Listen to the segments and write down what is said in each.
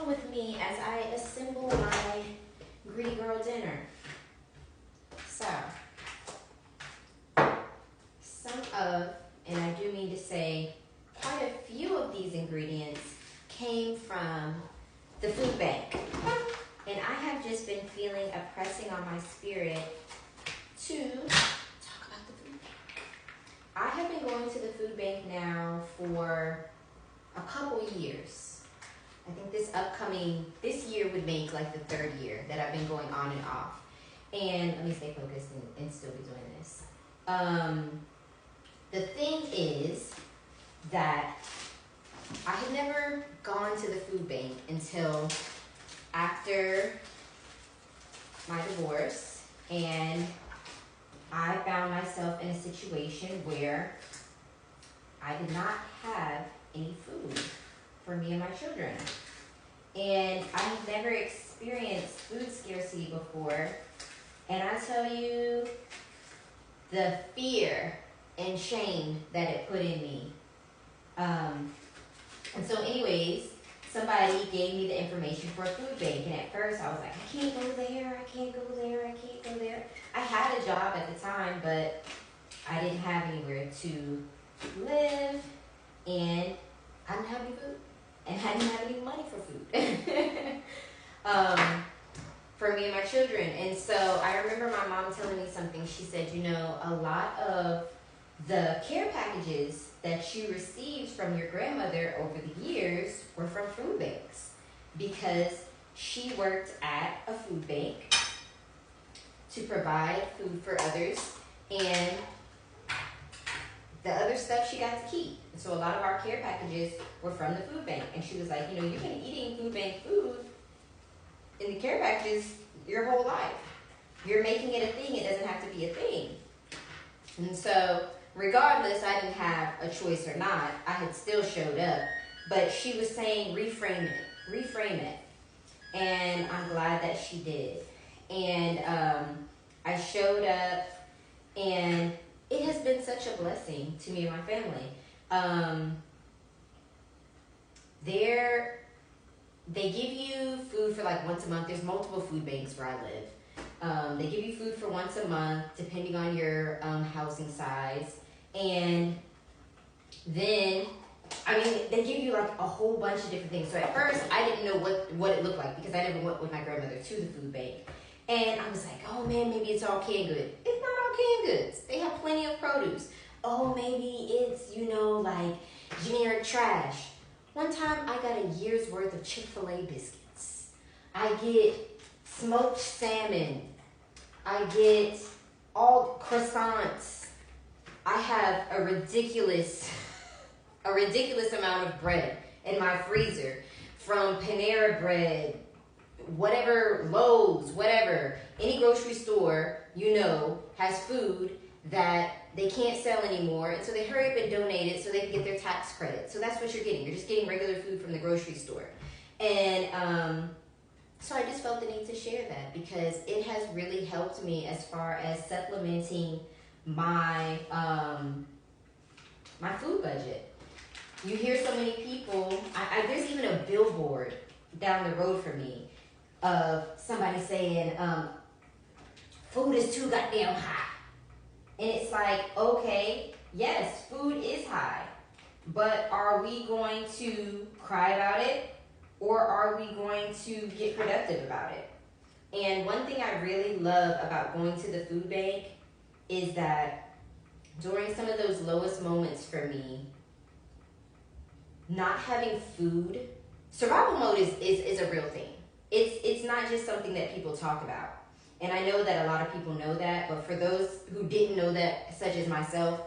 along with me as I assemble my Greedy Girl dinner. So, some of, and I do mean to say, quite a few of these ingredients came from the food bank. And I have just been feeling a pressing on my spirit to talk about the food bank. I have been going to the food bank now for a couple years. I think this year would make like the third year that I've been going on and off. And let me stay focused and still be doing this. The thing is that I had never gone to the food bank until after my divorce, and I found myself in a situation where I did not have any food for me and my children. And I had never experienced food scarcity before. And I tell you, the fear and shame that it put in me. And so anyways, somebody gave me the information for a food bank. And at first I was like, I can't go there, I can't go there, I can't go there. I had a job at the time, but I didn't have anywhere to live. And I didn't have any food. And I didn't have any money for food. For me and my children. And so I remember my mom telling me something. She said, you know, a lot of the care packages that you received from your grandmother over the years were from food banks, because she worked at a food bank to provide food for others, and the other stuff she got to keep. So a lot of our care packages were from the food bank. And she was like, you know, you've been eating food bank food in the care packages your whole life. You're making it a thing. It doesn't have to be a thing. And so regardless, I didn't have a choice or not. I had still showed up. But she was saying, reframe it. And I'm glad that she did. And I showed up, and it has been such a blessing to me and my family. They give you food for like once a month. There's multiple food banks where I live. They give you food for once a month, depending on your housing size. And then, they give you like a whole bunch of different things. So at first, I didn't know what it looked like, because I never went with my grandmother to the food bank. And I was like, oh man, maybe it's all canned goods. It's not all canned goods. They have plenty of produce. Oh, maybe it's, like generic trash. One time I got a year's worth of Chick-fil-A biscuits. I get smoked salmon. I get all croissants. I have a ridiculous amount of bread in my freezer, from Panera Bread, whatever, Lowe's, whatever. Any grocery store, has food that they can't sell anymore, and so they hurry up and donate it so they can get their tax credit. So that's what you're getting. You're just getting regular food from the grocery store. And so I just felt the need to share that, because it has really helped me as far as supplementing my my food budget. You hear so many people, there's even a billboard down the road from me of somebody saying, food is too goddamn high. And it's like, okay, yes, food is high, but are we going to cry about it, or are we going to get productive about it? And one thing I really love about going to the food bank is that during some of those lowest moments for me, not having food, survival mode is a real thing. It's not just something that people talk about. And I know that a lot of people know that, but for those who didn't know that, such as myself,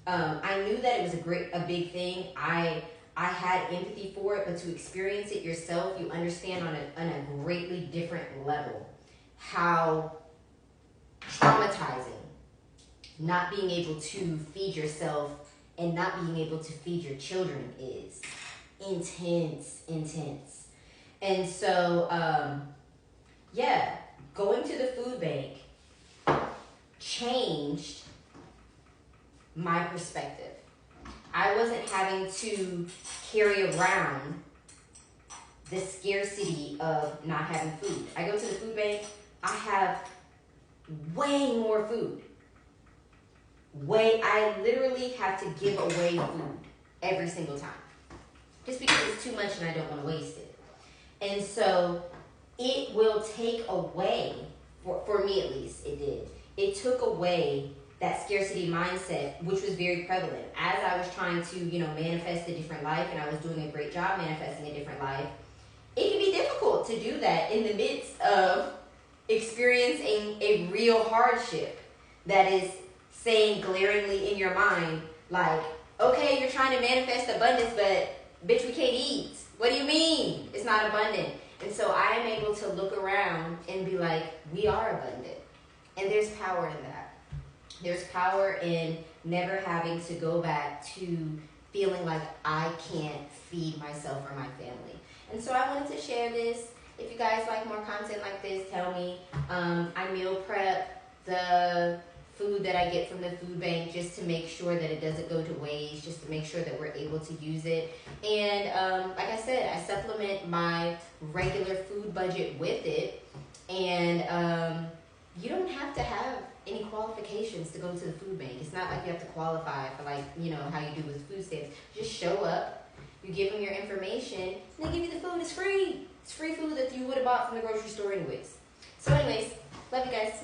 I knew that it was a big thing. I had empathy for it, but to experience it yourself, you understand on a greatly different level how traumatizing not being able to feed yourself and not being able to feed your children is. Intense. And so, going to the food bank changed my perspective. I wasn't having to carry around the scarcity of not having food. I go to the food bank, I have way more food. I literally have to give away food every single time. Just because it's too much and I don't want to waste it. And so it will take away, for me at least, it did. It took away that scarcity mindset, which was very prevalent. As I was trying to, manifest a different life, and I was doing a great job manifesting a different life, it can be difficult to do that in the midst of experiencing a real hardship that is saying glaringly in your mind, like, okay, you're trying to manifest abundance, but bitch, we can't eat. What do you mean it's not abundant? And so I am able to look around and be like, we are abundant. And there's power in that. There's power in never having to go back to feeling like I can't feed myself or my family. And so I wanted to share this. If you guys like more content like this, tell me. I meal prep the food that I get from the food bank just to make sure that it doesn't go to waste, just to make sure that we're able to use it. And like I said, I supplement my regular food budget with it. And you don't have to have any qualifications to go to the food bank. It's not like you have to qualify for how you do with food stamps. Just show up, you give them your information, and they give you the food. It's free. It's free food that you would have bought from the grocery store anyways. So anyways, love you guys.